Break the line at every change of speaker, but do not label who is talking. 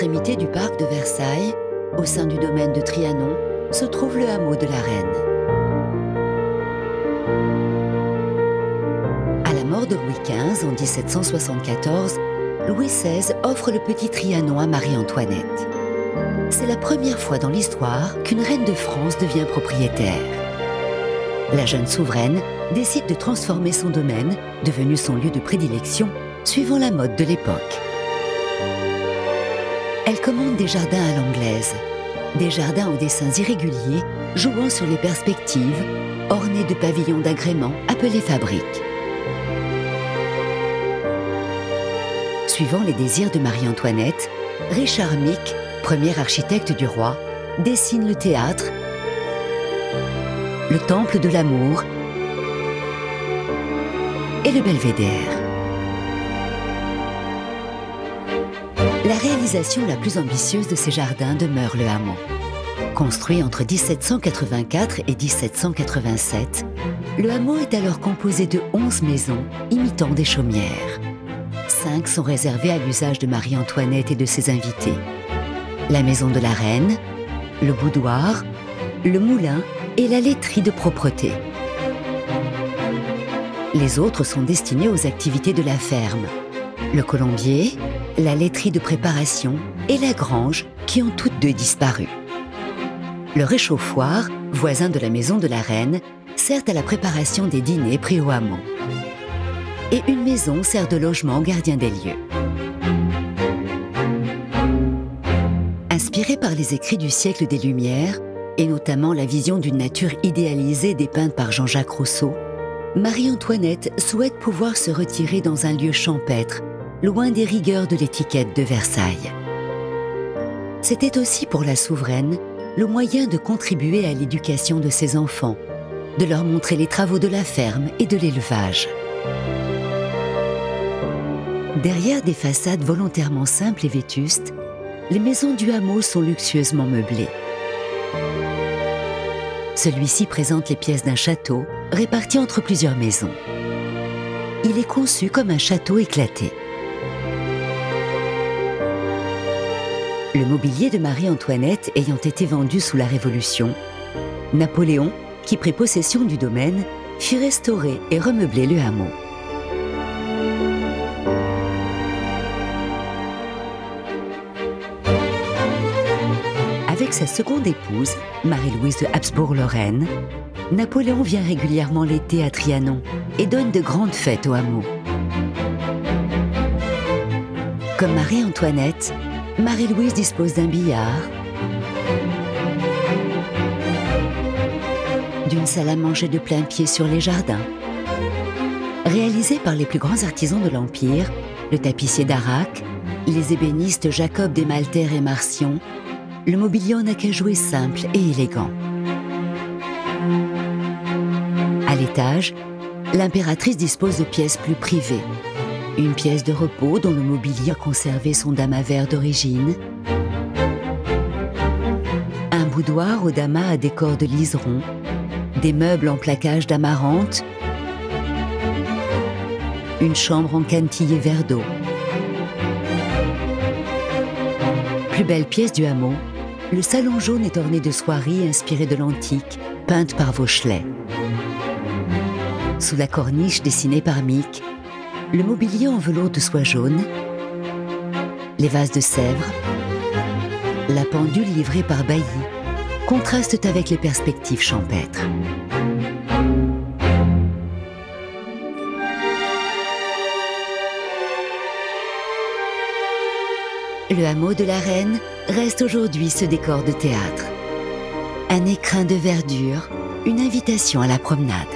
extrémité du parc de Versailles, au sein du domaine de Trianon, se trouve le hameau de la Reine. À la mort de Louis XV en 1774, Louis XVI offre le petit Trianon à Marie-Antoinette. C'est la première fois dans l'histoire qu'une reine de France devient propriétaire. La jeune souveraine décide de transformer son domaine, devenu son lieu de prédilection, suivant la mode de l'époque. Elle commande des jardins à l'anglaise, des jardins aux dessins irréguliers, jouant sur les perspectives, ornés de pavillons d'agrément appelés fabriques. Suivant les désirs de Marie-Antoinette, Richard Mick, premier architecte du roi, dessine le théâtre, le temple de l'amour et le belvédère. La réalisation la plus ambitieuse de ces jardins demeure le hameau. Construit entre 1784 et 1787, le hameau est alors composé de 11 maisons imitant des chaumières. 5 sont réservées à l'usage de Marie-Antoinette et de ses invités. La maison de la reine, le boudoir, le moulin et la laiterie de propreté. Les autres sont destinés aux activités de la ferme. Le colombier, la laiterie de préparation et la grange qui ont toutes deux disparu. Le réchauffoir, voisin de la maison de la reine, sert à la préparation des dîners pris au hameau. Et une maison sert de logement au gardien des lieux. Inspirée par les écrits du siècle des Lumières, et notamment la vision d'une nature idéalisée dépeinte par Jean-Jacques Rousseau, Marie-Antoinette souhaite pouvoir se retirer dans un lieu champêtre, loin des rigueurs de l'étiquette de Versailles. C'était aussi pour la souveraine le moyen de contribuer à l'éducation de ses enfants, de leur montrer les travaux de la ferme et de l'élevage. Derrière des façades volontairement simples et vétustes, les maisons du hameau sont luxueusement meublées. Celui-ci présente les pièces d'un château réparties entre plusieurs maisons. Il est conçu comme un château éclaté. Le mobilier de Marie-Antoinette ayant été vendu sous la Révolution, Napoléon, qui prit possession du domaine, fit restaurer et remeubler le hameau. Avec sa seconde épouse, Marie-Louise de Habsbourg-Lorraine, Napoléon vient régulièrement l'été à Trianon et donne de grandes fêtes au hameau. Comme Marie-Antoinette, Marie-Louise dispose d'un billard, d'une salle à manger de plain-pied sur les jardins. Réalisé par les plus grands artisans de l'Empire, le tapissier d'Arac, les ébénistes Jacob Desmalter et Marcion, le mobilier n'a qu'à jouer simple et élégant. À l'étage, l'impératrice dispose de pièces plus privées. Une pièce de repos dont le mobilier a conservé son damas vert d'origine. Un boudoir au damas à décor de liseron. Des meubles en plaquage d'amarante. Une chambre en cantillé vert d'eau. Plus belle pièce du hameau, le salon jaune est orné de soieries inspirées de l'antique, peintes par Vauchelet. Sous la corniche dessinée par Mick, le mobilier en velours de soie jaune, les vases de Sèvres, la pendule livrée par Bailly contrastent avec les perspectives champêtres. Le hameau de la Reine reste aujourd'hui ce décor de théâtre. Un écrin de verdure, une invitation à la promenade.